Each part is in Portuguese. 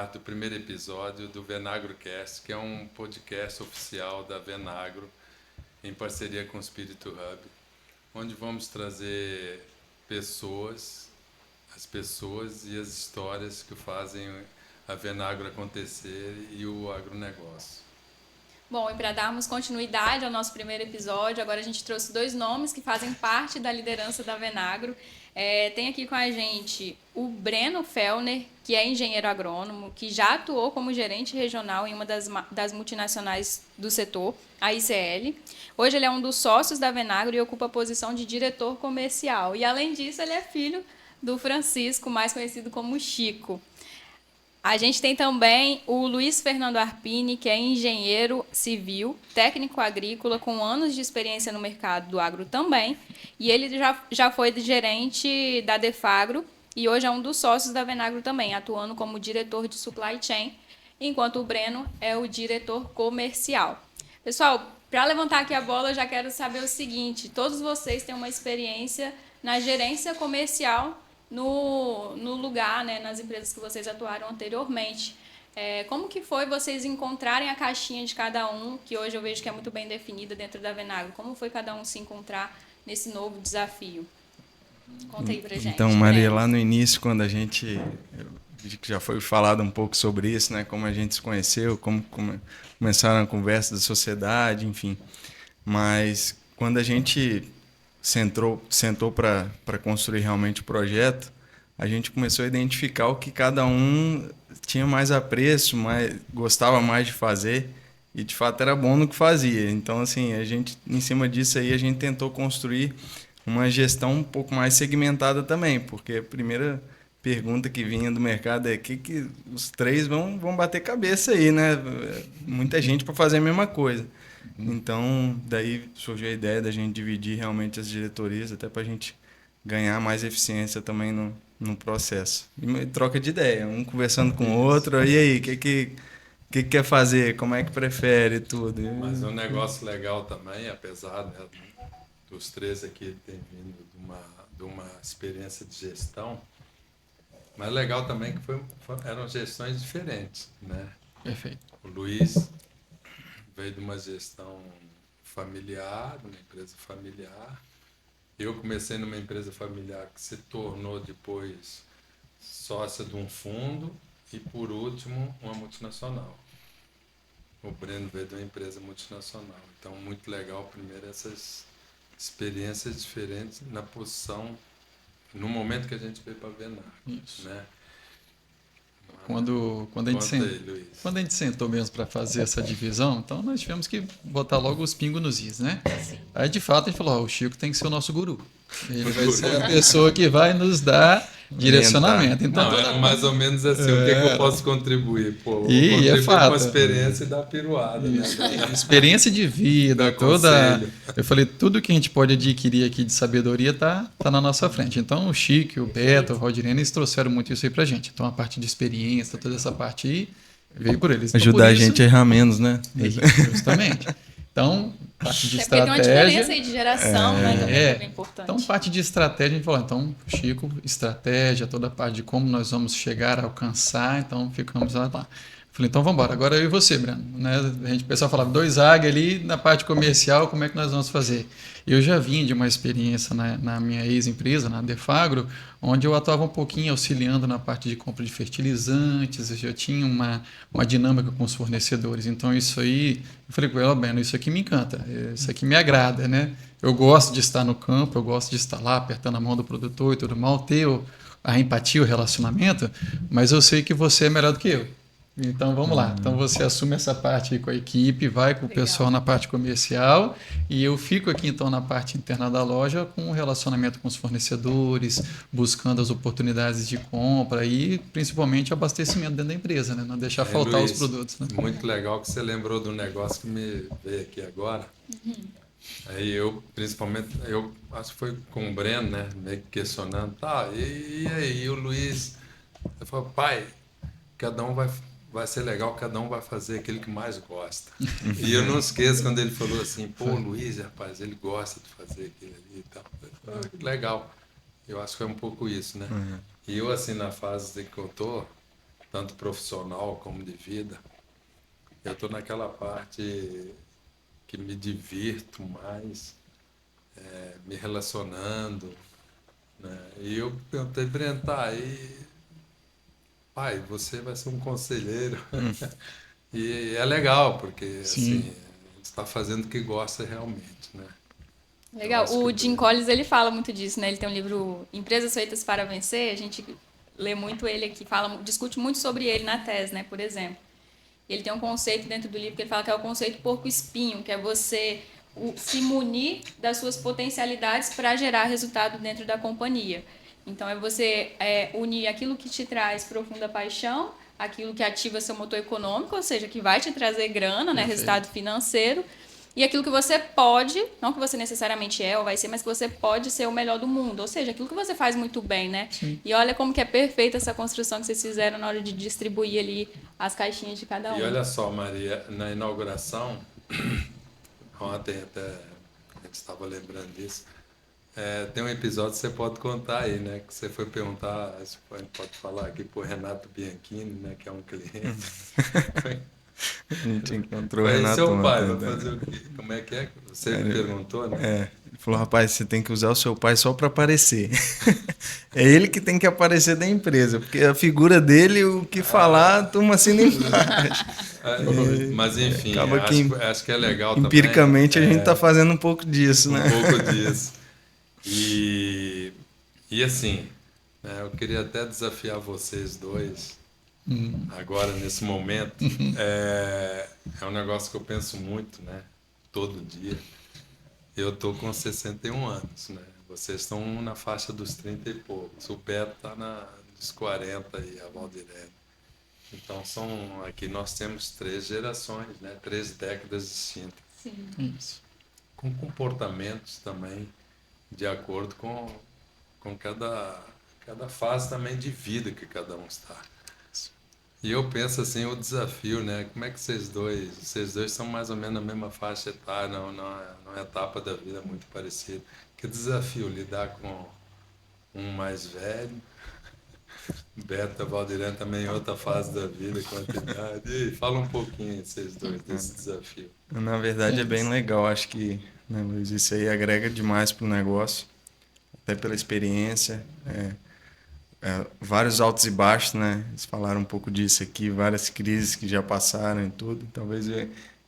parte do primeiro episódio do VenagroCast, que é um podcast oficial da Venagro, em parceria com o Espírito Hub, onde vamos trazer as pessoas e as histórias que fazem a Venagro acontecer e o agronegócio. Bom, e para darmos continuidade ao nosso primeiro episódio, agora a gente trouxe 2 nomes que fazem parte da liderança da Venagro. Tem aqui com a gente o Breno Fellner, que é engenheiro agrônomo, que já atuou como gerente regional em uma das multinacionais do setor, a ICL. Hoje ele é um dos sócios da Venagro e ocupa a posição de diretor comercial. E, além disso, ele é filho do Francisco, mais conhecido como Chico. A gente tem também o Luiz Fernando Arpini, que é engenheiro civil, técnico agrícola, com anos de experiência no mercado do agro também. E ele já foi gerente da Defagro e hoje é um dos sócios da Venagro também, atuando como diretor de supply chain, enquanto o Breno é o diretor comercial. Pessoal, para levantar aqui a bola, eu já quero saber o seguinte: todos vocês têm uma experiência na gerência comercial no lugar, né, nas empresas que vocês atuaram anteriormente. Como que foi vocês encontrarem a caixinha de cada um, que hoje eu vejo que é muito bem definida dentro da Venagro? Como foi cada um se encontrar nesse novo desafio? Conta aí pra gente. Então, Maria, lá no início, quando a gente já foi falado um pouco sobre isso, né, como a gente se conheceu, como começaram a conversa da sociedade, enfim. Mas quando a gente sentou para construir realmente o projeto, a gente começou a identificar o que cada um tinha mais apreço, gostava mais de fazer e de fato era bom no que fazia. Então, assim, a gente, em cima disso aí, a gente tentou construir uma gestão um pouco mais segmentada também, porque a primeira pergunta que vinha do mercado é que os três vão bater cabeça aí, né? Muita gente para fazer a mesma coisa. Então, daí surgiu a ideia da gente dividir realmente as diretorias, até para a gente ganhar mais eficiência também no processo. E troca de ideia, um conversando com o outro, e aí, o que quer fazer, como é que prefere, tudo. Mas um negócio legal também, apesar, né, dos três aqui terem vindo de uma experiência de gestão, mas legal também que eram gestões diferentes, né? Perfeito. O Luiz veio de uma gestão familiar, uma empresa familiar. Eu comecei numa empresa familiar que se tornou depois sócia de um fundo e, por último, uma multinacional. O Breno veio de uma empresa multinacional. Então, muito legal, primeiro, essas experiências diferentes na posição, no momento que a gente veio para a Venagro. Isso. Né? Quando a gente sentou mesmo para fazer essa divisão, então nós tivemos que botar logo os pingos nos is, né? Sim. Aí, de fato, a gente falou, o Chico tem que ser o nosso guru. Ele vai ser a pessoa que vai nos dar direcionamento. Então, não, era mais ou menos assim, o que eu posso contribuir? Pô, contribuir fato. com a experiência e dar piruada. Né? Experiência de vida, toda... Eu falei, tudo que a gente pode adquirir aqui de sabedoria tá na nossa frente. Então, o Chico, o Beto, o Valdirene, eles trouxeram muito isso aí pra gente. Então, a parte de experiência, toda essa parte aí, veio por eles. Então, ajudar a gente a errar menos, né? Justamente. Então, parte de estratégia... Tem uma diferença aí de geração, né? Também é bem importante. Então, parte de estratégia, a gente falou, então, Chico, estratégia, toda a parte de como nós vamos chegar a alcançar, então ficamos lá. Falei, então vamos embora. Agora eu e você, Breno. Né? O pessoal falava 2 águias ali na parte comercial, como é que nós vamos fazer? Eu já vim de uma experiência na minha ex-empresa, na Defagro, onde eu atuava um pouquinho auxiliando na parte de compra de fertilizantes, eu já tinha uma dinâmica com os fornecedores. Então isso aí, eu falei com ela, Breno, isso aqui me encanta, isso aqui me agrada, né? Eu gosto de estar no campo, eu gosto de estar lá apertando a mão do produtor e tudo mal, ter a empatia, o relacionamento, mas eu sei que você é melhor do que eu. Então vamos lá. Então você assume essa parte aí com a equipe, vai com o pessoal na parte comercial e eu fico aqui então na parte interna da loja com o relacionamento com os fornecedores, buscando as oportunidades de compra e principalmente abastecimento dentro da empresa, né? Não deixar faltar Luiz, os produtos. Né? Muito legal que você lembrou do negócio que me veio aqui agora. Aí eu, principalmente, eu acho que foi com o Breno, né? Meio que questionando, tá, e aí o Luiz? Eu falei, pai, cada um vai ser legal, cada um vai fazer aquilo que mais gosta. E eu não esqueço quando ele falou assim, pô, Luiz, rapaz, ele gosta de fazer aquilo ali e tal. Legal. Eu acho que é um pouco isso, né? E eu, assim, na fase que eu tô, tanto profissional como de vida. Eu estou naquela parte que me divirto mais, me relacionando, né? E eu perguntei, Breno, tá, aí, pai, você vai ser um conselheiro. E é legal, porque assim, Sim. a gente está fazendo o que gosta realmente, né? Eu Legal. acho O que Jim Collins, ele fala muito disso, né? Ele tem um livro Empresas Feitas para Vencer. A gente lê muito ele aqui, discute muito sobre ele na tese, né? Por exemplo. Ele tem um conceito dentro do livro que ele fala que é o conceito porco-espinho, que é você se munir das suas potencialidades para gerar resultado dentro da companhia. Então, é você unir aquilo que te traz profunda paixão, aquilo que ativa seu motor econômico, ou seja, que vai te trazer grana, né, resultado financeiro, e aquilo que você pode, não que você necessariamente é ou vai ser, mas que você pode ser o melhor do mundo. Ou seja, aquilo que você faz muito bem, né? Sim. E olha como que é perfeita essa construção que vocês fizeram na hora de distribuir ali as caixinhas de cada um. E olha só, Maria, na inauguração, ontem até a gente estava lembrando disso, tem um episódio que você pode contar aí, né? Que você foi perguntar, a gente pode falar aqui pro Renato Bianchini, né? Que é um cliente. A gente encontrou o Foi Renato seu pai, ontem, vai né? fazer o quê? Como é que é? Você me perguntou, né? Ele falou, rapaz, você tem que usar o seu pai só para aparecer. É ele que tem que aparecer da empresa, porque a figura dele, o que falar, a turma assim nem faz. Mas enfim, Acaba que acho que é legal empiricamente também. a gente está fazendo um pouco disso, né? Um pouco disso. E assim, né, eu queria até desafiar vocês dois, agora, nesse momento. É um negócio que eu penso muito, né? Todo dia. Eu tô com 61 anos, né? Vocês estão na faixa dos 30 e poucos. O Beto está nos 40 e a Valdirene. Então, aqui nós temos 3 gerações, né? 3 décadas distintas. Sim. Isso. Com comportamentos também de acordo com cada fase também de vida que cada um está. E eu penso assim, o desafio, né? Como é que vocês dois são mais ou menos na mesma faixa etária, numa etapa da vida muito parecida. Que desafio lidar com um mais velho, Beto, Valdirene também em outra fase da vida, quantidade. E fala um pouquinho, vocês dois, desse desafio. Na verdade é bem legal, acho que, né, Luiz, isso aí agrega demais para o negócio, até pela experiência, vários altos e baixos, né? Eles falaram um pouco disso aqui, várias crises que já passaram e tudo. Talvez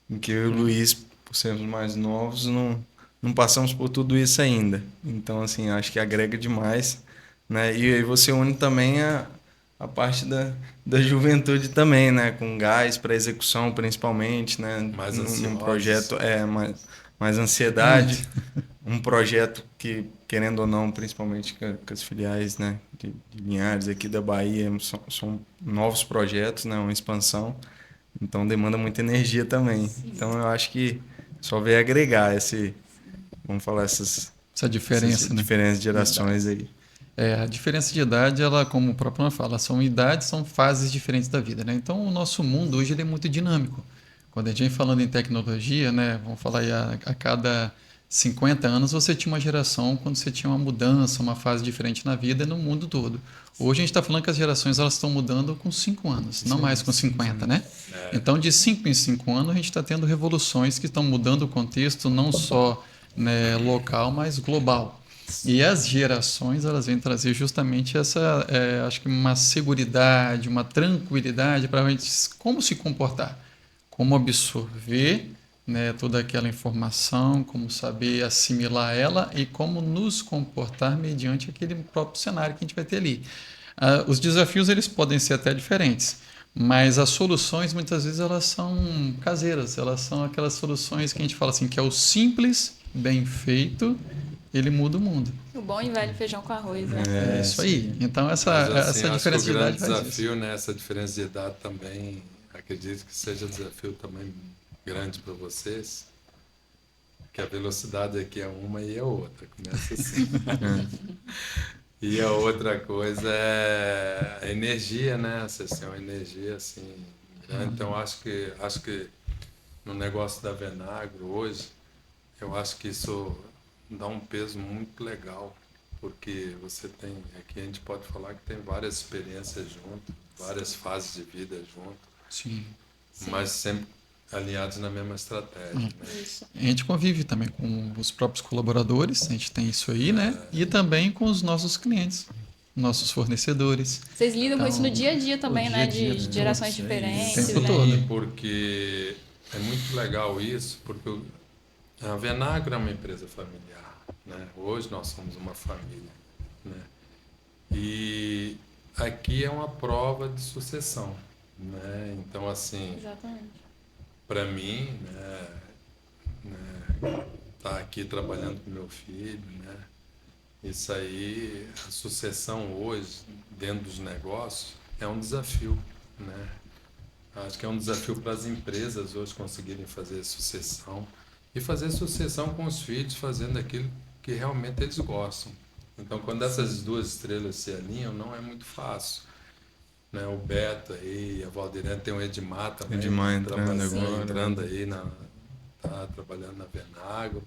em que eu e o Luiz, por sermos mais novos, não passamos por tudo isso ainda. Então, assim, acho que agrega demais, né? E aí você une também a parte da juventude também, né? Com gás para execução, principalmente, né? Mais Num ansiosos. projeto, mais ansiedade. Um projeto que, querendo ou não, principalmente com as filiais, né, de Linhares aqui da Bahia, são novos projetos, né, uma expansão, então demanda muita energia também. Sim. Então eu acho que só veio agregar vamos falar, Essa diferença, essas né? diferenças de gerações aí. A diferença de idade, ela, como o próprio nome fala, são idades, são fases diferentes da vida, né? Então, o nosso mundo hoje ele é muito dinâmico. Quando a gente vem falando em tecnologia, né, vamos falar aí a cada 50 anos você tinha uma geração quando você tinha uma mudança, uma fase diferente na vida e no mundo todo. Hoje a gente está falando que as gerações elas estão mudando com 5 anos, não mais com 50, né? Então, de 5 em 5 anos, a gente está tendo revoluções que estão mudando o contexto, não só, né, local, mas global. E as gerações elas vêm trazer justamente essa, acho que uma seguridade, uma tranquilidade para a gente como se comportar, como absorver, né, toda aquela informação, como saber assimilar ela e como nos comportar mediante aquele próprio cenário que a gente vai ter ali. Os desafios eles podem ser até diferentes, mas as soluções muitas vezes elas são caseiras, elas são aquelas soluções que a gente fala assim que é o simples, bem feito, ele muda o mundo. O bom e velho feijão com arroz, né? É isso aí. Então Mas, assim, essa acho diferença que de o grande idade faz desafio, né, essa diferença de idade também, acredito que seja um desafio também grande para vocês, que a velocidade aqui é uma e é outra, começa assim. E a outra coisa é a energia, né? Vocês têm uma energia assim grande. Então acho que no negócio da Venagro hoje, eu acho que isso dá um peso muito legal porque você tem, aqui a gente pode falar que tem várias experiências junto, várias fases de vida junto, Sim. mas sempre alinhados na mesma estratégia, né? Isso. A gente convive também com os próprios colaboradores, a gente tem isso aí, né? E também com os nossos clientes, nossos fornecedores. Vocês lidam com isso no Então, dia a dia também, o né? dia a dia, De gerações todos, diferentes, o tempo né? todo. Sim, porque é muito legal isso, porque a Venagro é uma empresa familiar, né? Hoje nós somos uma família, né? E aqui é uma prova de sucessão, né? Então, assim, Exatamente. para mim, tá aqui trabalhando com meu filho, né? Isso aí, a sucessão hoje, dentro dos negócios, é um desafio, né? Acho que é um desafio para as empresas hoje conseguirem fazer sucessão e fazer sucessão com os filhos, fazendo aquilo que realmente eles gostam. Então, quando essas duas estrelas se alinham, não é muito fácil, né? O Beto aí, a Valdirene, tem o Edmar também. Edmar entrando agora. Entrando aí, tá trabalhando na Venagro,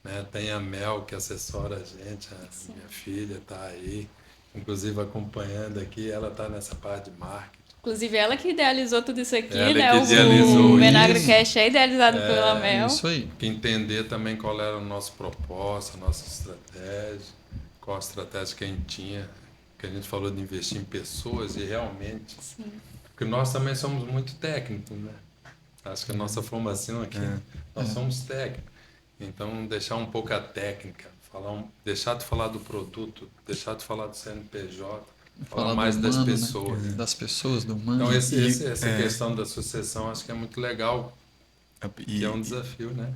né? Tem a Mel, que assessora a gente, a minha filha está aí, inclusive acompanhando aqui, ela está nessa parte de marketing. Inclusive, ela que idealizou tudo isso aqui, Ela né? que idealizou O Venagro isso. Cash é idealizado pela Mel. Isso aí. Que entender também qual era o nosso propósito, a nossa estratégia, qual a estratégia que a gente tinha, que a gente falou de investir em pessoas e realmente, Sim. porque nós também somos muito técnicos, né? Acho que a nossa formação aqui, nós somos técnicos. Então, deixar um pouco a técnica, deixar de falar do produto, deixar de falar do CNPJ, falar do mais das humano, né? pessoas. Das pessoas, do humano. Então, essa questão da sucessão acho que é muito legal, e é um desafio, né?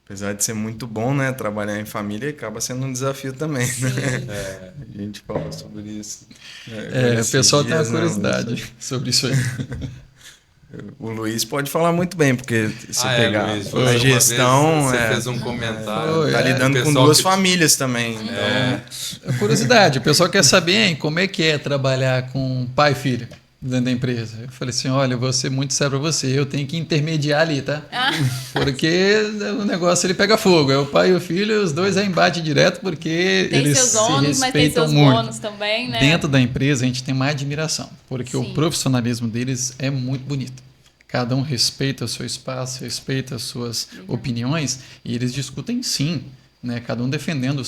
Apesar de ser muito bom, né, trabalhar em família, acaba sendo um desafio também, né? A gente fala sobre isso. O pessoal tem uma dias, né, curiosidade sobre isso aí. O Luiz pode falar muito bem, porque se pegar Luiz, a gestão, você fez um comentário. tá lidando com duas famílias também. Então, Curiosidade, o pessoal quer saber, hein, como é que é trabalhar com pai e filho dentro da empresa. Eu falei assim, olha, eu vou ser muito sério para você, eu tenho que intermediar ali, tá? Porque o negócio ele pega fogo, é o pai e o filho, os dois aí embate direto, porque Tem eles seus se ônus, mas tem respeitam seus muito. bônus também, né? Dentro da empresa a gente tem mais admiração, porque Sim. o profissionalismo deles é muito bonito. Cada um respeita o seu espaço, respeita as suas opiniões e eles discutem sim, né? Cada um defendendo os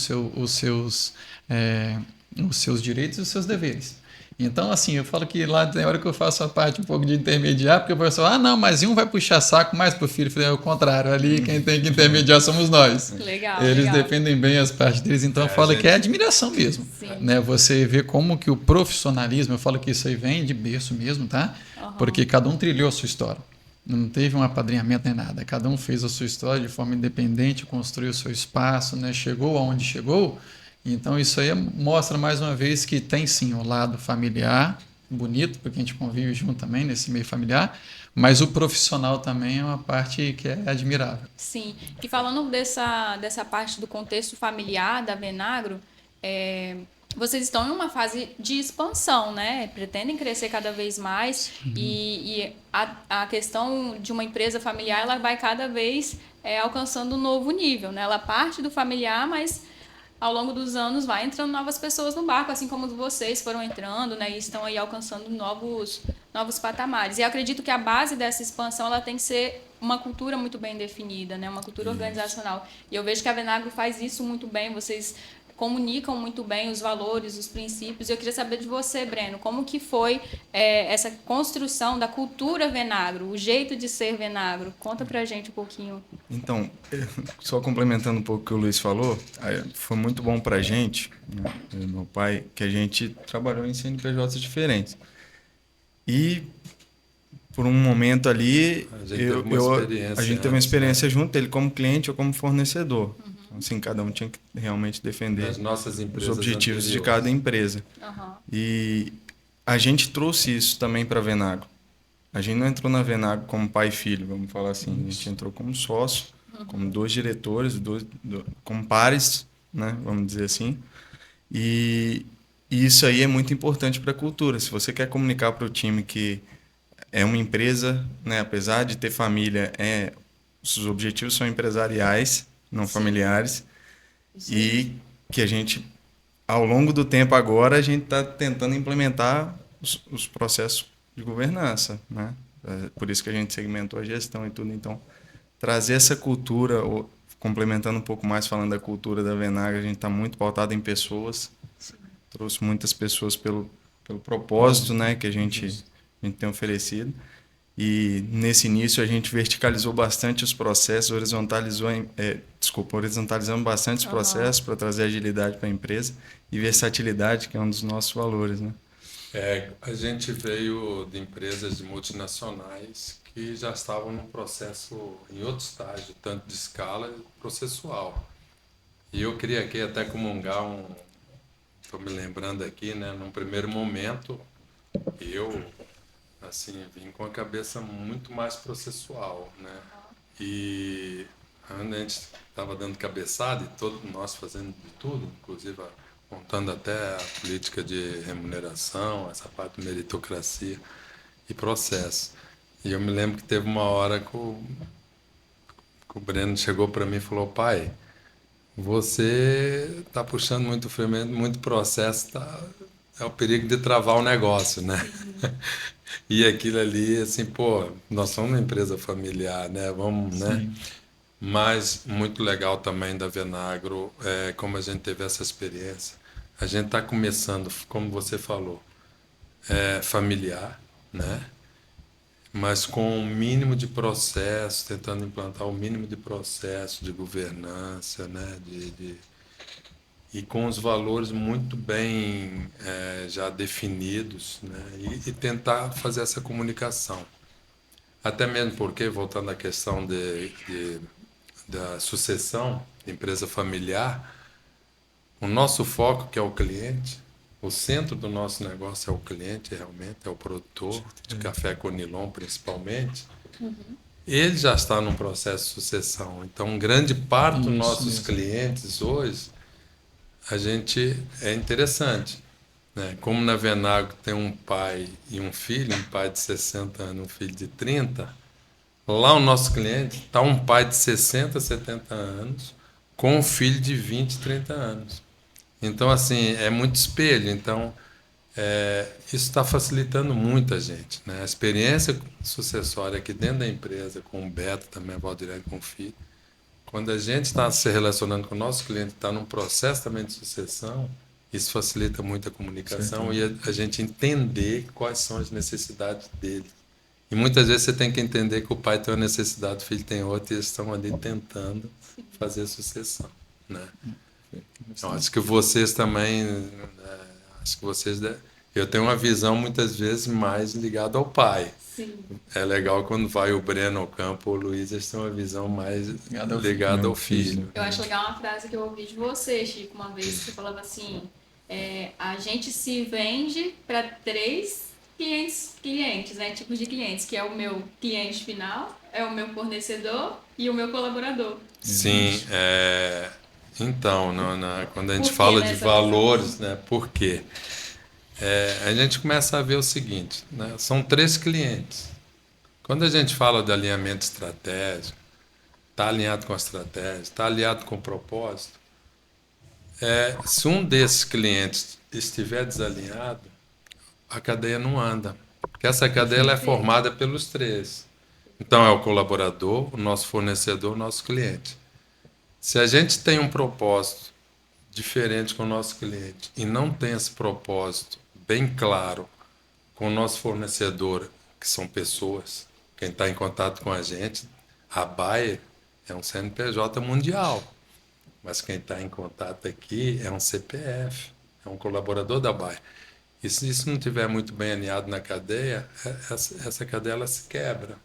seus direitos e os seus deveres. Então, assim, eu falo que lá tem hora que eu faço a parte um pouco de intermediar, porque o pessoal, não, mas um vai puxar saco mais pro filho. Eu falei, é o contrário, ali quem tem que intermediar somos nós. Legal, Eles legal. defendem bem as partes deles, então eu falo que é admiração mesmo. Sim. Né? Você vê como que o profissionalismo, eu falo que isso aí vem de berço mesmo, tá? Porque cada um trilhou a sua história. Não teve um apadrinhamento nem nada. Cada um fez a sua história de forma independente, construiu o seu espaço, né? Chegou aonde chegou. Então isso aí mostra mais uma vez que tem sim o lado familiar, bonito, porque a gente convive junto também nesse meio familiar, mas o profissional também é uma parte que é admirável. Sim. E falando dessa parte do contexto familiar da Venagro, vocês estão em uma fase de expansão, né? Pretendem crescer cada vez mais e a questão de uma empresa familiar ela vai cada vez alcançando um novo nível, né? Ela parte do familiar, mas ao longo dos anos vai entrando novas pessoas no barco, assim como vocês foram entrando, né? E estão aí alcançando novos patamares. E eu acredito que a base dessa expansão ela tem que ser uma cultura muito bem definida, né? Uma cultura organizacional. E eu vejo que a Venagro faz isso muito bem. Vocês comunicam muito bem os valores, os princípios. E eu queria saber de você, Breno, como que foi essa construção da cultura Venagro, o jeito de ser Venagro? Conta pra gente um pouquinho. Então, só complementando um pouco o que o Luiz falou, foi muito bom pra gente, né, meu pai, que a gente trabalhou em CNPJs diferentes. E por um momento ali, a gente teve uma experiência junto, ele como cliente ou como fornecedor. Assim, cada um tinha que realmente defender os objetivos de cada empresa. E a gente trouxe isso também para a Venagro. A gente não entrou na Venagro como pai e filho, vamos falar assim. A gente entrou como sócio, como dois diretores, como pares, né, vamos dizer assim. E isso aí é muito importante para a cultura. Se você quer comunicar para o time que é uma empresa, né, apesar de ter família, os objetivos são empresariais, não familiares, e que a gente ao longo do tempo agora, a gente está tentando implementar os processos de governança, né? Por isso que a gente segmentou a gestão e tudo. Então, trazer essa cultura, complementando um pouco mais, falando da cultura da Venagra, a gente está muito pautado em pessoas. Trouxe muitas pessoas pelo propósito, né, que a gente tem oferecido. E nesse início a gente verticalizou bastante os processos, horizontalizamos bastante os processos para trazer agilidade para a empresa e versatilidade, que é um dos nossos valores, né? A gente veio de empresas de multinacionais que já estavam num processo em outro estágio, tanto de escala processual. E eu queria aqui até comungar estou me lembrando aqui, né, num primeiro momento, eu assim, vim com a cabeça muito mais processual, né? E a gente estava dando cabeçada e todos nós fazendo de tudo, inclusive montando até a política de remuneração, essa parte de meritocracia e processo. E eu me lembro que teve uma hora que o Breno chegou para mim e falou: pai, você está puxando muito freio, muito processo, é o perigo de travar o negócio, né? E aquilo ali, assim, pô, nós somos uma empresa familiar, né? Vamos, né? Mas muito legal também da Venagro, como a gente teve essa experiência. A gente está começando, como você falou, familiar, né? Mas com o mínimo de processo, tentando implantar o mínimo de processo de governança, né? E com os valores muito bem já definidos, né? E tentar fazer essa comunicação. Até mesmo porque, voltando à questão da sucessão, de empresa familiar, o nosso foco, que é o cliente, o centro do nosso negócio é o cliente, realmente, é o produtor de café Conilon, principalmente. Ele já está num processo de sucessão. Então, grande parte dos nossos clientes hoje, a gente é interessante, né? Como na Venagro tem um pai e um filho, um pai de 60 anos, um filho de 30, lá o nosso cliente está um pai de 60, 70 anos com um filho de 20, 30 anos. Então, assim, é muito espelho. Então, isso está facilitando muito a gente, né? A experiência sucessória aqui dentro da empresa, com o Beto também, a Valdirene com o filho. Quando a gente está se relacionando com o nosso cliente, está num processo também de sucessão, isso facilita muito a comunicação e a gente entender quais são as necessidades dele. E muitas vezes você tem que entender que o pai tem uma necessidade, o filho tem outra, e eles estão ali tentando fazer a sucessão, né? Então, acho que vocês também, eu tenho uma visão muitas vezes mais ligada ao pai. Sim. É legal quando vai o Breno ao campo ou o Luiz, eles têm uma visão mais ligada ao filho. Eu acho legal uma frase que eu ouvi de você, Chico, uma vez, que você falava assim, a gente se vende para 3 clientes, né, tipos de clientes, que é o meu cliente final, é o meu fornecedor e o meu colaborador. Sim, então, quando a gente fala de valores, né, por quê? A gente começa a ver o seguinte, né, são 3 clientes. Quando a gente fala de alinhamento estratégico, está alinhado com a estratégia, está alinhado com o propósito, se um desses clientes estiver desalinhado, a cadeia não anda. Porque essa cadeia ela é formada pelos 3. Então, é o colaborador, o nosso fornecedor, o nosso cliente. Se a gente tem um propósito diferente com o nosso cliente e não tem esse propósito bem claro com o nosso fornecedor, que são pessoas, quem está em contato com a gente, a Bayer é um CNPJ mundial, mas quem está em contato aqui é um CPF, é um colaborador da Bayer. E se isso não estiver muito bem alinhado na cadeia, essa cadeia ela se quebra.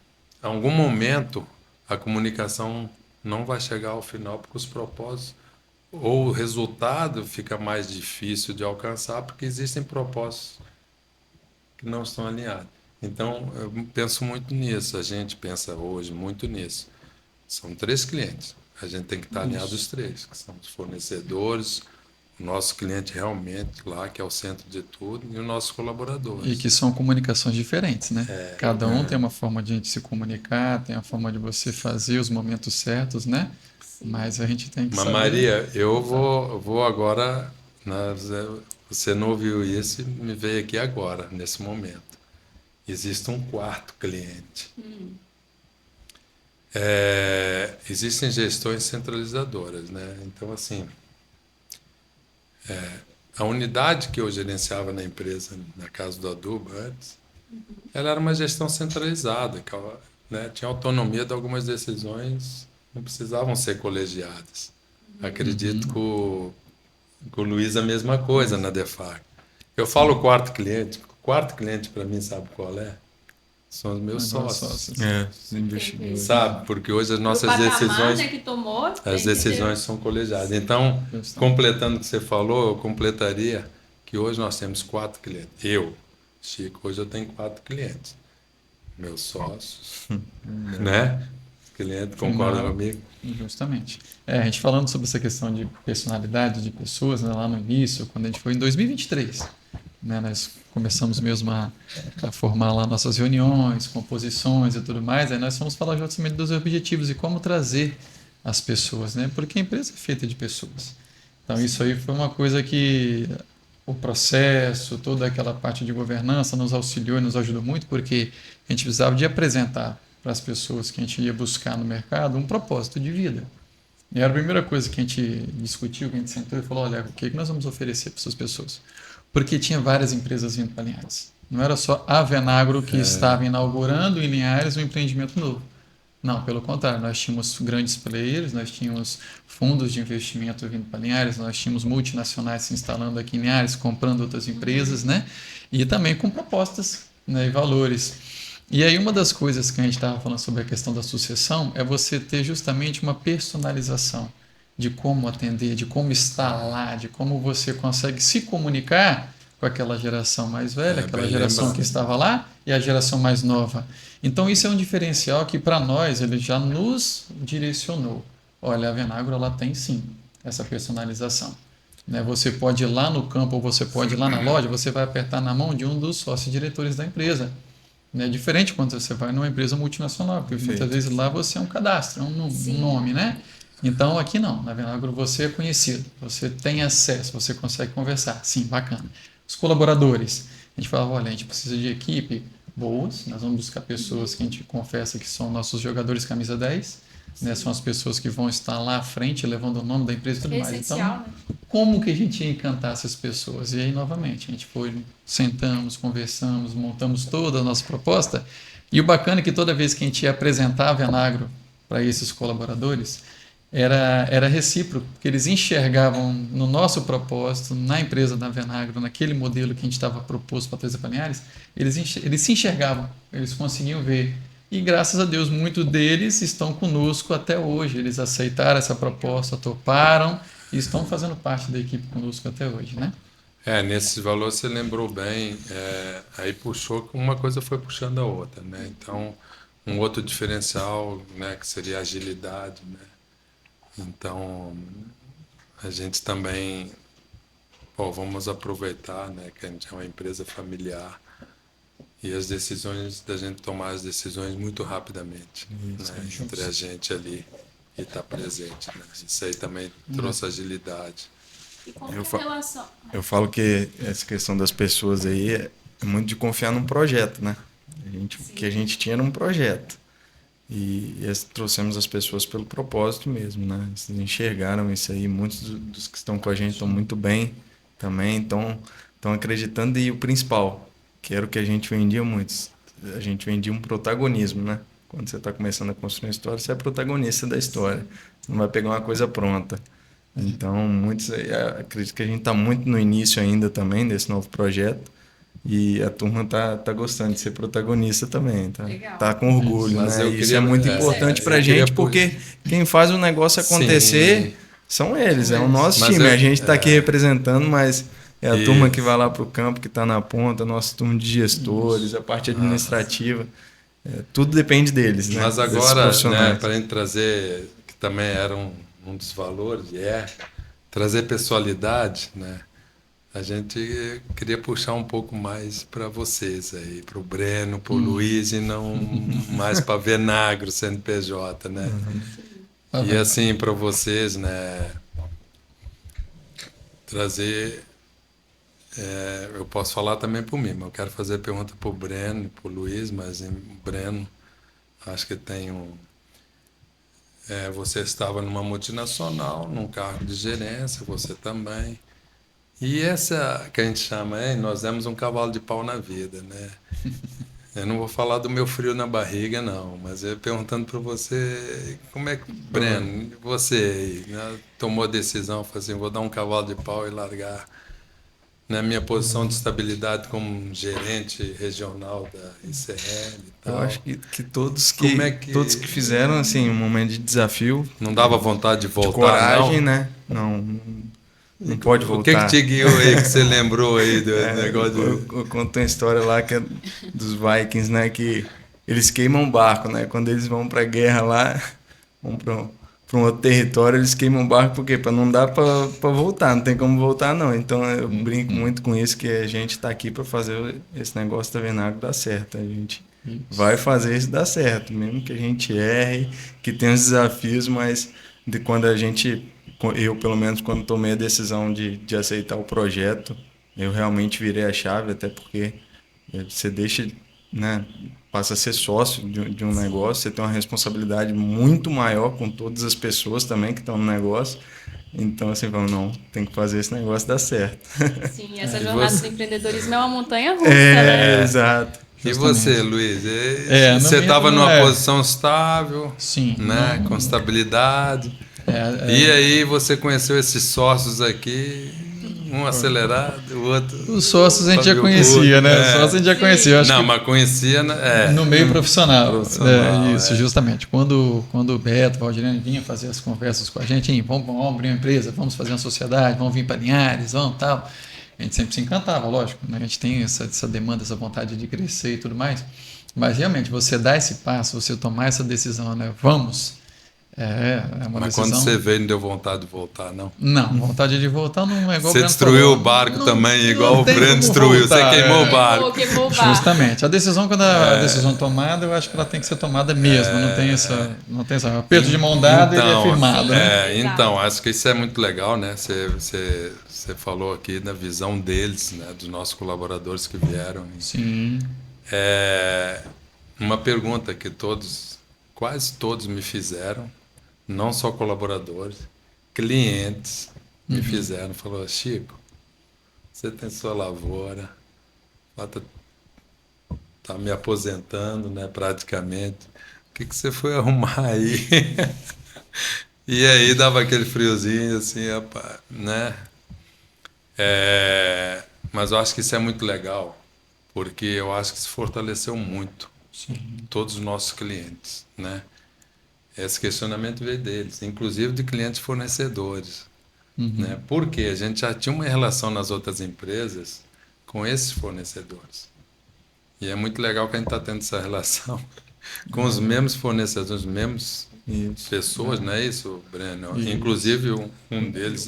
Em algum momento, a comunicação não vai chegar ao final, porque os propósitos ou o resultado fica mais difícil de alcançar, porque existem propósitos que não estão alinhados. Então, eu penso muito nisso, a gente pensa hoje muito nisso. São 3 clientes, a gente tem que estar alinhado os 3, que são os fornecedores, o nosso cliente realmente lá, que é o centro de tudo, e os nossos colaboradores. E que são comunicações diferentes, né? Cada um tem uma forma de a gente se comunicar, tem a forma de você fazer os momentos certos, né? Sim. Mas a gente tem que saber... Maria, eu vou agora Você não ouviu isso e me veio aqui agora, nesse momento. Existe um quarto cliente. Existem gestões centralizadoras, né? Então, assim, a unidade que eu gerenciava na empresa, na casa do Adubo antes, ela era uma gestão centralizada, que ela, né, tinha autonomia de algumas decisões, não precisavam ser colegiadas. Acredito que o Luiz a mesma coisa na Defac. Eu falo quarto cliente para mim sabe qual é? São os meus sócios. Os investidores. Sabe? Porque hoje as nossas patamar, decisões, né, que tomou, as decisões são colegiadas. Então, completando o que você falou, eu completaria que hoje nós temos 4 clientes. Eu, Chico, hoje eu tenho 4 clientes. Meus sócios, né? Os clientes concordam comigo? Justamente. A gente falando sobre essa questão de personalidade de pessoas, né, lá no início, quando a gente foi em 2023, né, nós começamos mesmo a formar lá nossas reuniões, composições e tudo mais, aí nós fomos falar justamente dos objetivos e como trazer as pessoas, né, porque a empresa é feita de pessoas. Então isso aí foi uma coisa que o processo, toda aquela parte de governança nos auxiliou e nos ajudou muito, porque a gente precisava de apresentar para as pessoas que a gente ia buscar no mercado um propósito de vida. E era a primeira coisa que a gente discutiu, que a gente sentou e falou, olha, o que nós vamos oferecer para essas pessoas? Porque tinha várias empresas vindo para Linhares. Não era só a Venagro que estava inaugurando em Linhares um empreendimento novo. Não, pelo contrário, nós tínhamos grandes players, nós tínhamos fundos de investimento vindo para Linhares, nós tínhamos multinacionais se instalando aqui em Linhares, comprando outras empresas, né? E também com propostas, né, e valores. E aí uma das coisas que a gente estava falando sobre a questão da sucessão é você ter justamente uma personalização de como atender, de como estar lá, de como você consegue se comunicar com aquela geração mais velha, aquela geração que estava lá e a geração mais nova. Então isso é um diferencial que para nós ele já nos direcionou. Olha, a Venagro ela tem sim essa personalização. Né? Você pode ir lá no campo ou você pode ir lá na loja, você vai apertar na mão de um dos sócios diretores da empresa. É diferente quando você vai numa empresa multinacional, porque muitas vezes lá você é um cadastro, é um nome, né? Então aqui não, na Venagro você é conhecido, você tem acesso, você consegue conversar. Sim, bacana. Os colaboradores, a gente fala, olha, a gente precisa de equipe boas, nós vamos buscar pessoas que a gente confessa que são nossos jogadores camisa 10, né? São as pessoas que vão estar lá à frente, levando o nome da empresa e tudo mais. Então, como que a gente ia encantar essas pessoas? E aí, novamente, a gente foi, sentamos, conversamos, montamos toda a nossa proposta. E o bacana é que toda vez que a gente ia apresentar a Venagro para esses colaboradores, era recíproco, porque eles enxergavam no nosso propósito, na empresa da Venagro, naquele modelo que a gente estava proposto para trazer para Linhares, eles se enxergavam, eles conseguiam ver. E graças a Deus, muitos deles estão conosco até hoje. Eles aceitaram essa proposta, toparam e estão fazendo parte da equipe conosco até hoje, né? Nesse valor você lembrou bem, aí puxou, uma coisa foi puxando a outra, né? Então, um outro diferencial, né, que seria a agilidade, né? Então, a gente também, vamos aproveitar, né, que a gente é uma empresa familiar e as decisões, da gente tomar as decisões muito rapidamente, né, entre a gente ali e estar presente, né? Isso aí também trouxe agilidade. E como é a relação? Eu falo que essa questão das pessoas aí é muito de confiar num projeto, né? O que a gente tinha era um projeto. E trouxemos as pessoas pelo propósito mesmo, né? Eles enxergaram isso aí. Muitos dos que estão com a gente estão muito bem também, estão acreditando. E o principal, que era o que a gente vendia muito, a gente vendia um protagonismo, né? Quando você está começando a construir uma história, você é protagonista da história. Você não vai pegar uma coisa pronta. Então, acredito que a gente está muito no início ainda também desse novo projeto. E a turma tá gostando de ser protagonista também, tá com orgulho, né? Isso é muito importante para a gente, porque quem faz o negócio acontecer são eles, é o nosso time. A gente está aqui representando, mas é a turma que vai lá para o campo, que está na ponta, nossa turma de gestores, a parte administrativa, tudo depende deles, né? Mas agora, né, para a gente trazer, que também era um dos valores, trazer pessoalidade, né? A gente queria puxar um pouco mais para vocês aí, para o Breno, para o Luiz e não mais para Venagro, CNPJ, né? E assim, para vocês, né? trazer. Eu posso falar também por mim, mas eu quero fazer pergunta para o Breno e para o Luiz, mas o Breno, acho que tem você estava numa multinacional, num cargo de gerência, você também. E essa que a gente chama, nós demos um cavalo de pau na vida, né? Eu não vou falar do meu frio na barriga, não, mas eu perguntando para você, como é que, Breno, você aí, né, tomou a decisão, falou assim, vou dar um cavalo de pau e largar na minha posição de estabilidade como gerente regional da ICL e Eu tal. acho que todos Como é que- todos que fizeram assim um momento de desafio, Não dava vontade de de voltar, coragem, não? né? Não pode O que voltar. te guiou aí, que você lembrou aí do negócio de... Eu conto uma história lá que é dos Vikings, né? Que eles queimam barco, né? Quando eles vão pra guerra lá, vão pra um outro território, eles queimam barco por quê? Pra não dar pra voltar, não tem como voltar, não. Então eu brinco muito com isso, que a gente tá aqui pra fazer esse negócio da Venagro dar certo. A gente vai fazer isso dar certo, mesmo que a gente erre, que tenha os desafios, mas de quando a gente, eu pelo menos quando tomei a decisão de aceitar o projeto, eu realmente virei a chave, até porque você deixa, né, passa a ser sócio de um negócio, você tem uma responsabilidade muito maior com todas as pessoas também que estão no negócio. Então, assim, vamos, não, tem que fazer esse negócio dar certo. Sim, essa jornada do empreendedorismo é uma montanha russa, É, né? exato. E Justamente. você, Luiz? No Você estava momento, numa posição estável, Sim, né, com estabilidade. E aí você conheceu esses sócios aqui, um acelerado, o outro... Os sócios a gente já Fabio conhecia, Couto, né? Os sócios a gente já Sim. conhecia. Eu acho Não, que mas conhecia... no meio profissional. Profissional, Isso, justamente. Quando o Beto, o Valdirene vinha fazer as conversas com a gente, vamos abrir uma empresa, vamos fazer uma sociedade, vamos vir para Linhares, vamos tal. A gente sempre se encantava, lógico, né? A gente tem essa demanda, essa vontade de crescer e tudo mais. Mas realmente, você dar esse passo, você tomar essa decisão, né? Vamos. É uma Mas decisão. quando você veio, não deu vontade de voltar, não? Não, vontade de voltar não é igual Você o Breno destruiu falou. o barco Não- também, não igual o tem Breno como destruiu. voltar, Você queimou o barco. Queimou o barco. Justamente. A decisão, quando a decisão tomada, eu acho que ela tem que ser tomada mesmo. Não tem essa. Aperto de mão dada, ele é firmado, né? Exato. Então, acho que isso é muito legal, né? Você falou aqui da visão deles, né? Dos nossos colaboradores que vieram. Sim. Uma pergunta que quase todos me fizeram, não só colaboradores, clientes me fizeram. Falou, Chico, você tem sua lavoura, tá me aposentando, né, praticamente. O que você foi arrumar aí? E aí dava aquele friozinho, assim, rapaz, né? Mas eu acho que isso é muito legal, porque eu acho que se fortaleceu muito todos os nossos clientes, né? Esse questionamento veio deles, inclusive de clientes fornecedores, né? Porque a gente já tinha uma relação nas outras empresas com esses fornecedores. E é muito legal que a gente está tendo essa relação com os mesmos fornecedores, os mesmos pessoas, não é isso, Breno? Isso. Inclusive um deles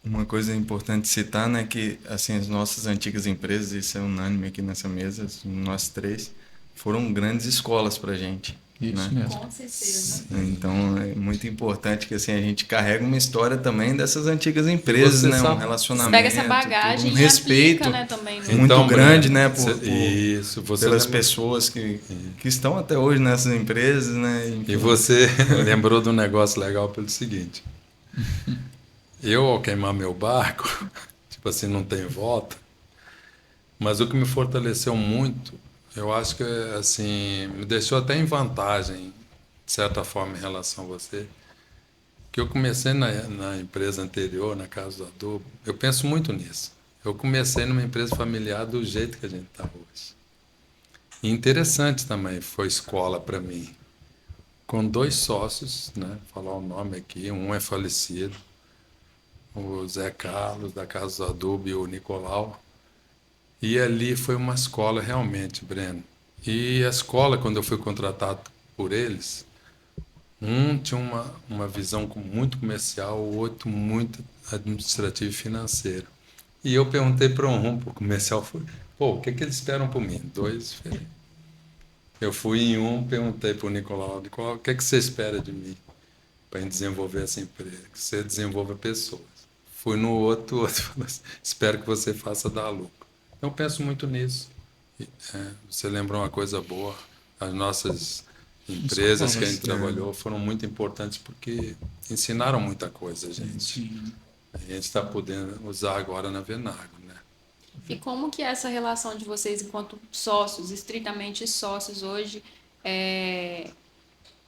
Uma coisa importante citar, né, que assim as nossas antigas empresas, isso é unânime aqui nessa mesa, nós três, foram grandes escolas para a gente. Isso né? mesmo. Com certeza. Então é muito importante que assim a gente carrega uma história também dessas antigas empresas, Você né, um sabe- relacionamento, Pega essa bagagem um e respeito aplica, né, também. muito Então, grande, Breno, né, isso, você pelas lembra- pessoas que estão até hoje nessas empresas, né? Enfim. E você lembrou de um negócio legal pelo seguinte. Eu, ao queimar meu barco, tipo assim, não tem volta, mas o que me fortaleceu muito, eu acho que, assim, me deixou até em vantagem, de certa forma, em relação a você, que eu comecei na empresa anterior, na Casa do Adubo, eu penso muito nisso. Eu comecei numa empresa familiar do jeito que a gente está hoje. E interessante também, foi escola para mim. Com 2 sócios, né? Falar o nome aqui, um é falecido, o Zé Carlos, da Casa do Adubo, e o Nicolau. E ali foi uma escola realmente, Breno. E a escola, quando eu fui contratado por eles, um tinha uma visão muito comercial, o outro muito administrativo e financeiro. E eu perguntei para pro comercial, pô, o que eles esperam por mim? 2 diferentes. Eu fui em perguntei para o Nicolau, o que você espera de mim para desenvolver essa empresa? Que você desenvolva pessoas. fui no outro, falou assim, espero que você faça dar lucro. Eu penso muito nisso. Você lembrou uma coisa boa, as nossas empresas que a gente trabalhou foram muito importantes porque ensinaram muita coisa a gente. Sim. A gente está podendo usar agora na Venagro, né? E como que é essa relação de vocês enquanto sócios, estritamente sócios hoje,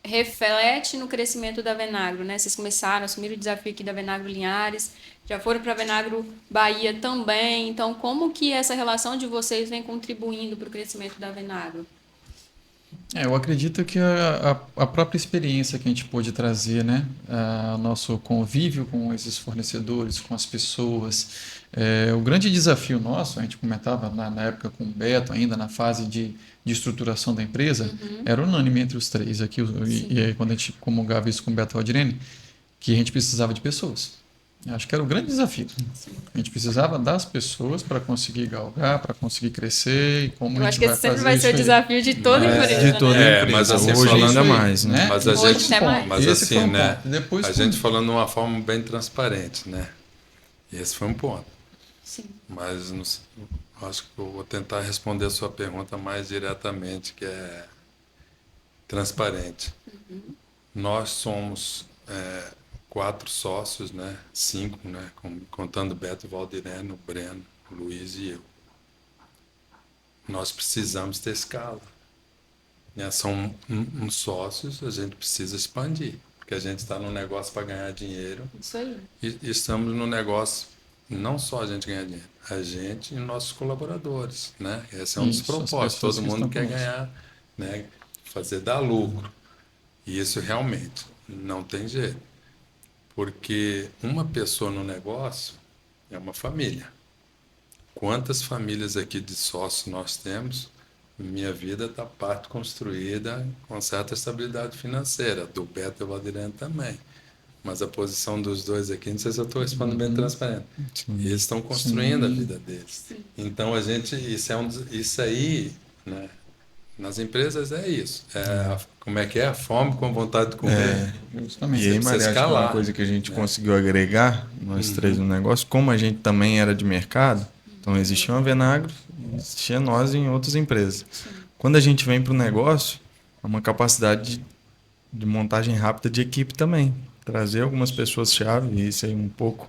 reflete no crescimento da Venagro, né? Vocês começaram, assumiram o desafio aqui da Venagro Linhares, já foram para a Venagro Bahia também. Então, como que essa relação de vocês vem contribuindo para o crescimento da Venagro? Eu acredito que a própria experiência que a gente pôde trazer, né, o nosso convívio com esses fornecedores, com as pessoas, o grande desafio nosso, a gente comentava na época com o Beto, ainda na fase de estruturação da empresa, era unânime entre os três aqui, e aí quando a gente comungava isso com o Beto Valdirene, que a gente precisava de pessoas. Acho que era o grande desafio. Sim. A gente precisava das pessoas para conseguir galgar, para conseguir crescer. E como Eu a acho gente que esse sempre fazer vai isso ser o aí. desafio de toda empresa. De toda né? empresa. Mas assim, Hoje falando ainda aí, mais, né? Mas a Hoje gente, até mais. mas Esse foi assim, um né? ponto. Depois A foi- gente falando de uma forma bem transparente, né? E esse foi um ponto. Sim. Mas acho que eu vou tentar responder a sua pergunta mais diretamente, que é transparente. Nós somos 4 sócios, né? 5, né? Contando Beto, Valdirene, o Breno, o Luiz e eu. Nós precisamos ter escala. Né? São sócios, a gente precisa expandir, porque a gente está no negócio para ganhar dinheiro Isso aí. e estamos no negócio não só a gente ganhar dinheiro, a gente e nossos colaboradores, né? Esse é um dos Isso, as propósitos. pessoas Todo que mundo estão quer conosco. ganhar, né? Fazer dar lucro. E isso realmente não tem jeito, porque uma pessoa no negócio é uma família. Quantas famílias aqui de sócios nós temos? Minha vida está parte construída com certa estabilidade financeira, do Beto e do Valdirene também. Mas a posição dos dois aqui, não sei se eu estou respondendo bem transparente. Eles estão construindo a vida deles. Então a gente, isso aí, né? Nas empresas é isso. Como é que é? A fome com vontade de comer. Justamente. E aí, precisa Maria, acho que escalar, uma coisa que a gente né? conseguiu agregar, nós três no negócio, como a gente também era de mercado, então existia uma Venagro, existia nós em outras empresas. Quando a gente vem para o negócio, é uma capacidade de montagem rápida de equipe também. Trazer algumas pessoas-chave, e isso aí um pouco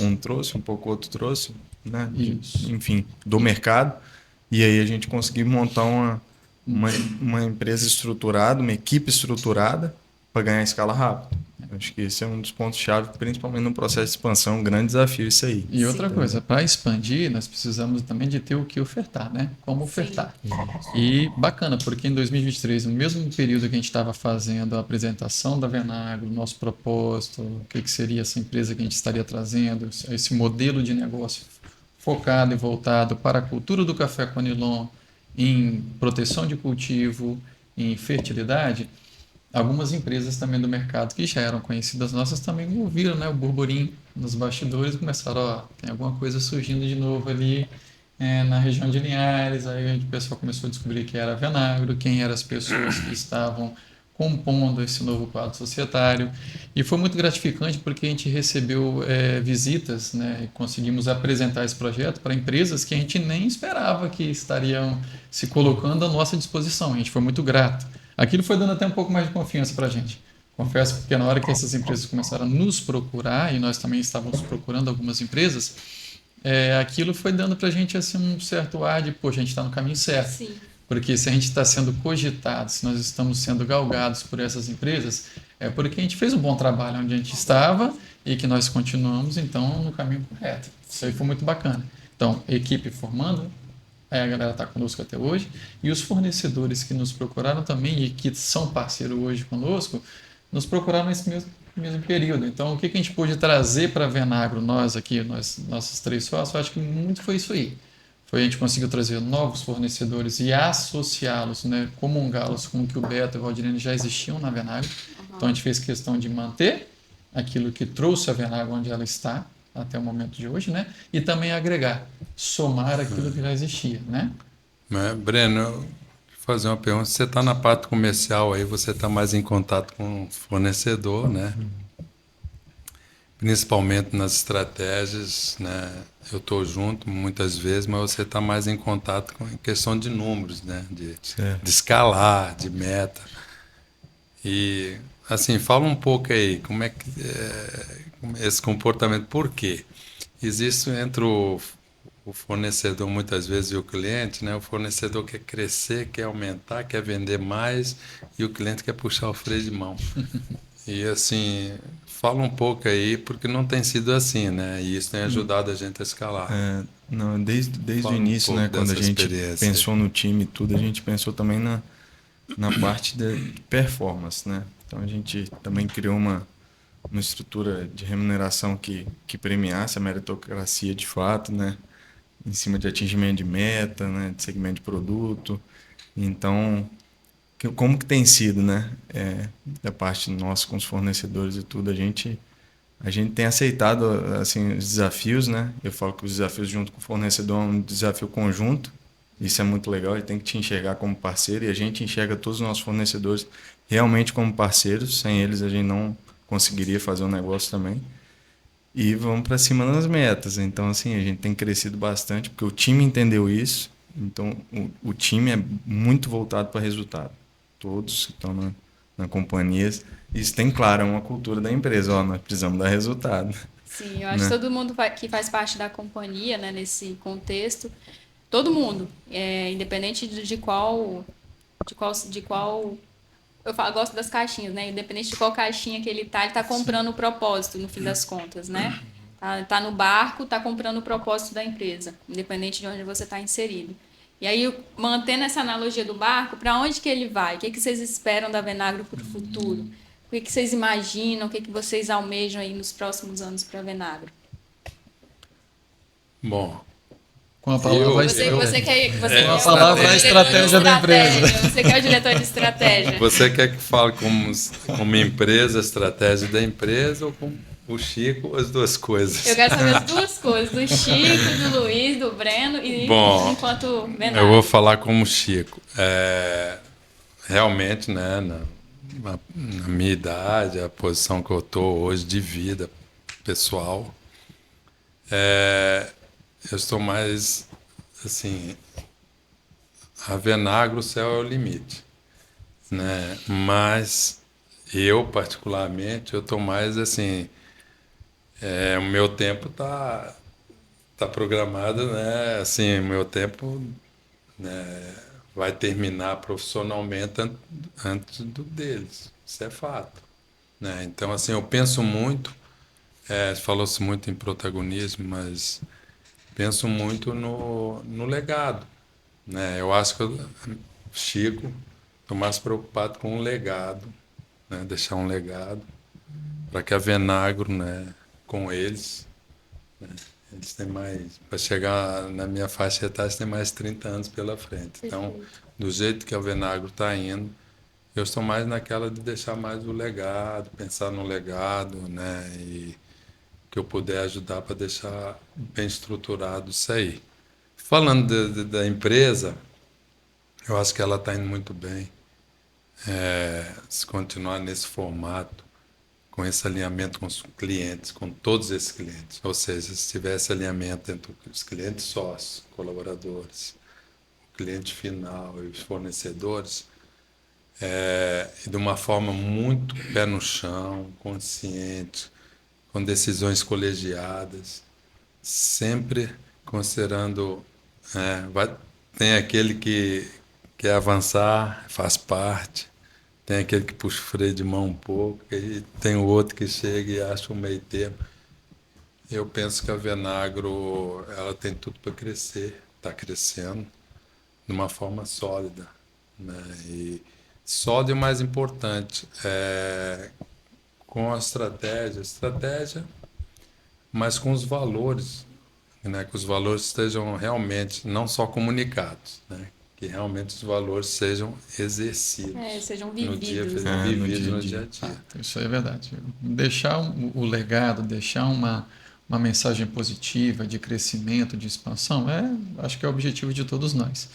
um trouxe, um pouco outro trouxe, né? Isso. Enfim, do mercado. E aí a gente conseguiu montar uma empresa estruturada, uma equipe estruturada para ganhar escala rápida. Acho que esse é um dos pontos-chave, principalmente no processo de expansão, um grande desafio isso aí. E outra coisa, para expandir, nós precisamos também de ter o que ofertar, né? Como ofertar. E bacana, porque em 2023, no mesmo período que a gente estava fazendo a apresentação da Venagro, nosso propósito, o que seria essa empresa que a gente estaria trazendo, esse modelo de negócio focado e voltado para a cultura do café Conilon, em proteção de cultivo, em fertilidade, algumas empresas também do mercado que já eram conhecidas nossas também ouviram, né, o burburinho nos bastidores e começaram, ó, tem alguma coisa surgindo de novo ali na região de Linhares. Aí o pessoal começou a descobrir que era a Venagro, quem eram as pessoas que estavam compondo esse novo quadro societário. E foi muito gratificante porque a gente recebeu visitas, né, e conseguimos apresentar esse projeto para empresas que a gente nem esperava que estariam se colocando à nossa disposição. A gente foi muito grato. Aquilo foi dando até um pouco mais de confiança para a gente. Confesso, porque na hora que essas empresas começaram a nos procurar, e nós também estávamos procurando algumas empresas, aquilo foi dando para a gente assim, um certo ar de, pô, a gente está no caminho certo. Sim. Porque se a gente está sendo cogitado, se nós estamos sendo galgados por essas empresas, é porque a gente fez um bom trabalho onde a gente estava e que nós continuamos, então, no caminho correto. Isso aí foi muito bacana. Então, equipe formando, a galera está conosco até hoje, e os fornecedores que nos procuraram também e que são parceiros hoje conosco, nos procuraram nesse mesmo período. Então, o que a gente pôde trazer para a Venagro, nós aqui, nossos 3 sócios, eu acho que muito foi isso aí. A gente conseguiu trazer novos fornecedores e associá-los, né, comungá-los com o que o Beto e o Valdirene já existiam na Venagro. Então, a gente fez questão de manter aquilo que trouxe a Venagro onde ela está, até o momento de hoje, né? E também agregar, somar aquilo que já existia, né? Breno, eu vou fazer uma pergunta. Você está na parte comercial aí, você está mais em contato com o fornecedor, né? principalmente nas estratégias, né? Eu estou junto muitas vezes, mas você está mais em contato com a questão de números, né? De escalar, de meta. E, assim, fala um pouco aí, como é que esse comportamento, por quê? Existe entre o fornecedor muitas vezes e o cliente, né? O fornecedor quer crescer, quer aumentar, quer vender mais e o cliente quer puxar o freio de mão. E assim, fala um pouco aí, porque não tem sido assim, né? E isso tem ajudado a gente a escalar. Não, desde o Fala um início, pouco né, quando a dessa gente experiência aí. pensou no time e tudo, a gente pensou também na parte de performance, né? Então a gente também criou uma estrutura de remuneração que premiasse a meritocracia de fato, né? Em cima de atingimento de meta, né? De segmento de produto. Então, como que tem sido, né? Da parte nossa com os fornecedores e tudo, a gente tem aceitado assim os desafios, né? Eu falo que os desafios junto com o fornecedor é um desafio conjunto. Isso é muito legal, ele tem que te enxergar como parceiro e a gente enxerga todos os nossos fornecedores realmente como parceiros. Sem eles a gente não conseguiria fazer um negócio também. E vamos para cima das metas. Então, assim, a gente tem crescido bastante porque o time entendeu isso. Então, o time é muito voltado para resultado. Todos que estão na companhia, isso tem, claro, é uma cultura da empresa. Ó, nós precisamos dar resultado, Sim, eu acho que né? todo mundo que faz parte da companhia, né, nesse contexto, todo mundo, independente de qual gosto das caixinhas, né? Independente de qual caixinha que ele tá comprando o propósito, no fim das contas, né? Tá no barco, tá comprando o propósito da empresa, independente de onde você está inserido. E aí, mantendo essa analogia do barco, para onde que ele vai? O que vocês esperam da Venagro para o futuro? O que vocês imaginam? O que vocês almejam aí nos próximos anos para a Venagro? Bom, Com a palavra a Você Com a é palavra a o diretor de estratégia da empresa. Você que é o diretor de estratégia. você quer que fale como empresa, estratégia da empresa ou como o Chico, as duas coisas? Eu quero saber as duas coisas, do Chico, do Luiz, do Breno e Bom, enquanto eu Venagro. vou falar como Chico. Realmente, né, na minha idade, a posição que eu estou hoje de vida pessoal, eu estou mais, assim, a Venagro, o céu é o limite, né? Mas eu, particularmente, eu estou mais, assim, o meu tempo tá programado, né? Assim, o meu tempo vai terminar profissionalmente antes do deles. Isso é fato, né? Então, assim, eu penso muito, falou-se muito em protagonismo, mas penso muito no legado, né? Eu acho que Chico, estou mais preocupado com o legado, né? Deixar um legado para que a Venagro, né? Com eles, eles têm mais, para chegar na minha faixa etária, tem mais 30 anos pela frente. Então, Perfeito. do jeito que a Venagro está indo, eu estou mais naquela de deixar mais o legado, pensar no legado, né? E que eu puder ajudar para deixar bem estruturado isso aí. Falando da empresa, eu acho que ela está indo muito bem. Se continuar nesse formato, com esse alinhamento com os clientes, com todos esses clientes, ou seja, se tiver esse alinhamento entre os clientes sócios, colaboradores, o cliente final e os fornecedores, e de uma forma muito pé no chão, consciente, com decisões colegiadas, sempre considerando, tem aquele que quer avançar, faz parte, tem aquele que puxa o freio de mão um pouco, e tem o outro que chega e acha um meio termo. Eu penso que a Venagro ela tem tudo para crescer, está crescendo de uma forma sólida, né? E sólida e o mais importante, com a estratégia, mas com os valores, né? Que os valores estejam realmente não só comunicados, né? Que realmente os valores sejam exercidos Sejam no dia, vividos, né? No vividos dia a no dia. dia a dia. Isso é verdade. Deixar o legado, deixar uma mensagem positiva de crescimento, de expansão, acho que é o objetivo de todos nós.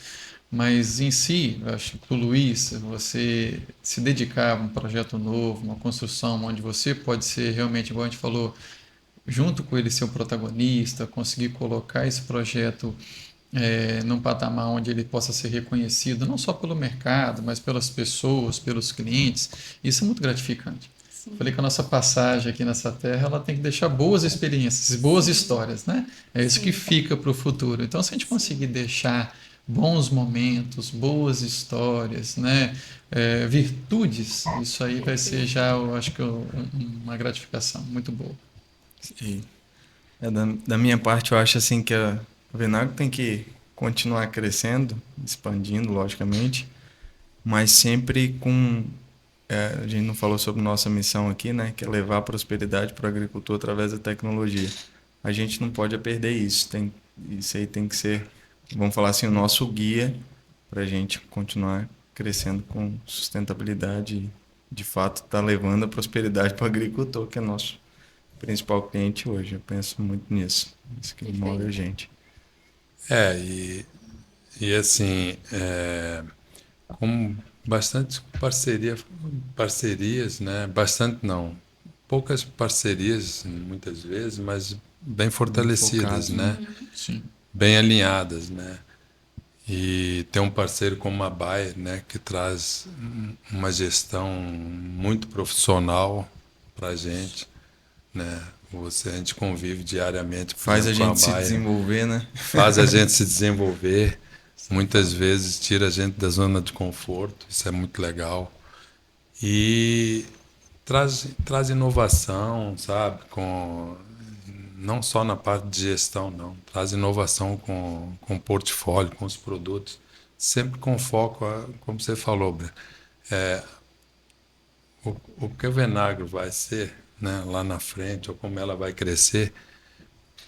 Mas em si, eu acho que para o Luiz, você se dedicar a um projeto novo, uma construção onde você pode ser realmente, igual a gente falou, junto com ele ser o protagonista, conseguir colocar esse projeto num patamar onde ele possa ser reconhecido não só pelo mercado, mas pelas pessoas, pelos clientes, isso é muito gratificante. Sim. Falei que a nossa passagem aqui nessa terra, ela tem que deixar boas experiências, boas histórias, né? É isso que fica para o futuro. Então, se a gente conseguir deixar bons momentos, boas histórias, né? Virtudes, isso aí vai ser já, eu acho que uma gratificação muito boa. E, da minha parte, eu acho assim que a Venagro tem que continuar crescendo, expandindo, logicamente, mas sempre com... a gente não falou sobre nossa missão aqui, né? Que é levar a prosperidade para o agricultor através da tecnologia. A gente não pode perder isso. Isso aí tem que ser, vamos falar assim, o nosso guia para a gente continuar crescendo com sustentabilidade e, de fato, tá levando a prosperidade para o agricultor, que é nosso principal cliente hoje. Eu penso muito nisso. Isso que move a gente. E assim, com bastante parcerias, né? Bastante não, poucas parcerias muitas vezes, mas bem fortalecidas, Focado, né? Sim. Bem alinhadas, né? E tem um parceiro como a Bayer, né, que traz uma gestão muito profissional para a gente, né? A gente convive diariamente, por Faz a exemplo, com gente se Bayer, desenvolver, né? faz a gente se desenvolver, muitas vezes tira a gente da zona de conforto, isso é muito legal. E traz inovação, sabe? Não só na parte de gestão, não. Traz inovação com o portfólio, com os produtos, sempre com foco, como você falou, Breno, o que o Venagro vai ser, né, lá na frente, ou como ela vai crescer,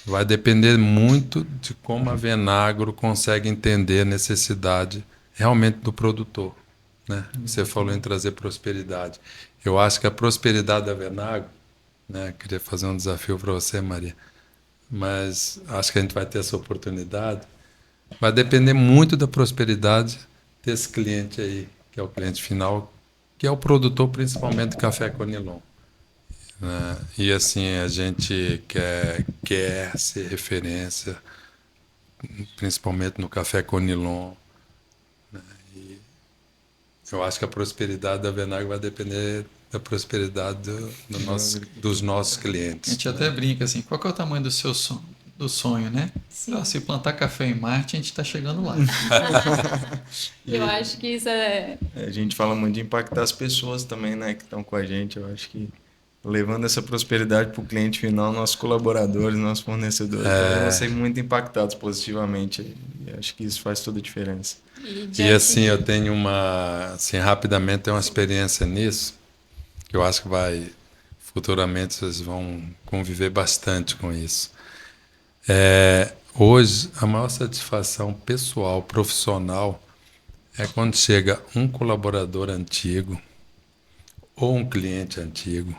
vai depender muito de como a Venagro consegue entender a necessidade realmente do produtor, né? Você falou em trazer prosperidade. Eu acho que a prosperidade da Venagro, né, queria fazer um desafio para você, Maria, mas acho que a gente vai ter essa oportunidade. Vai depender muito da prosperidade desse cliente aí, que é o cliente final, que é o produtor principalmente de café Conilon, né? E assim, a gente quer ser referência, principalmente no café Conilon. E eu acho que a prosperidade da Venagro vai depender da prosperidade dos nossos A clientes. gente até brinca assim, qual que é o tamanho do seu sonho? Do sonho, né? Sim. Se plantar café em Marte, a gente está chegando lá. Eu acho que isso é... A gente fala muito de impactar as pessoas também, né, que estão com a gente. Eu acho que levando essa prosperidade para o cliente final, nossos colaboradores, nossos fornecedores, vão ser muito impactados positivamente. E acho que isso faz toda a diferença. E assim, eu tenho assim, rapidamente, tenho uma experiência nisso, que eu acho que futuramente vocês vão conviver bastante com isso. Hoje, a maior satisfação pessoal, profissional, é quando chega um colaborador antigo ou um cliente antigo.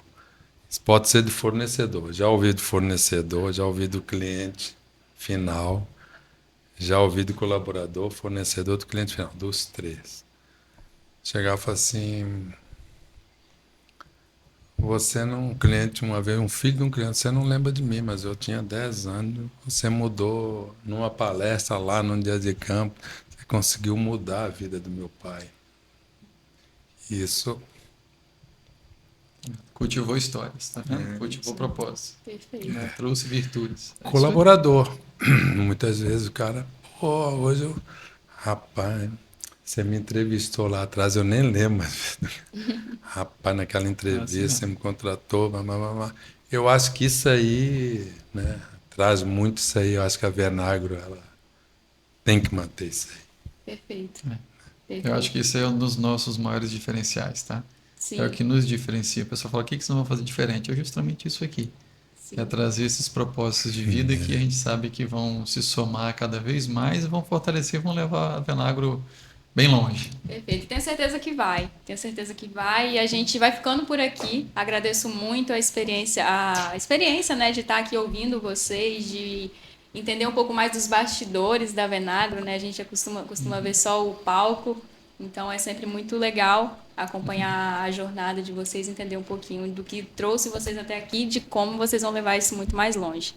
Isso pode ser de fornecedor. Já ouvi do fornecedor, já ouvi do cliente final, já ouvi do colaborador, fornecedor, do cliente final, dos três. Chegava e falava assim: você não, um cliente, uma vez, um filho de um cliente, você não lembra de mim, mas eu tinha 10 anos, você mudou numa palestra lá, num dia de campo, você conseguiu mudar a vida do meu pai. Isso. Cultivou histórias, tá vendo? Cultivou propósitos. Perfeito. Né? Trouxe virtudes. É Colaborador. Muitas vezes o cara, hoje eu, rapaz, você me entrevistou lá atrás, eu nem lembro. Rapaz, naquela entrevista você me contratou, mamamá. Eu acho que isso aí, né, traz muito isso aí. Eu acho que a Venagro, ela tem que manter isso aí. Perfeito. Perfeito. Eu acho que esse é um dos nossos maiores diferenciais, tá? Sim. É o que nos diferencia. O pessoal fala, o que vocês vão fazer diferente? É justamente isso aqui. Sim. É trazer esses propósitos de vida que a gente sabe que vão se somar cada vez mais e vão fortalecer, vão levar a Venagro bem longe. Perfeito. Tenho certeza que vai. Tenho certeza que vai. E a gente vai ficando por aqui. Agradeço muito a experiência, né, de estar aqui ouvindo vocês, de entender um pouco mais dos bastidores da Venagro, né? A gente costuma ver só o palco, Então é sempre muito legal acompanhar a jornada de vocês, entender um pouquinho do que trouxe vocês até aqui, de como vocês vão levar isso muito mais longe.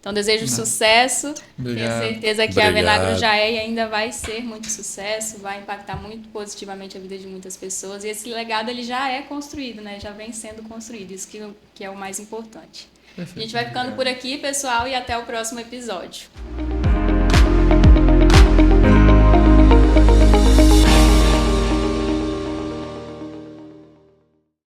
Então desejo sucesso, Obrigado. tenho certeza que a Venagro já é e ainda vai ser muito sucesso, vai impactar muito positivamente a vida de muitas pessoas, e esse legado ele já é construído, né? Já vem sendo construído, isso que é o mais importante. Perfeito. A gente vai ficando por aqui, pessoal, e até o próximo episódio.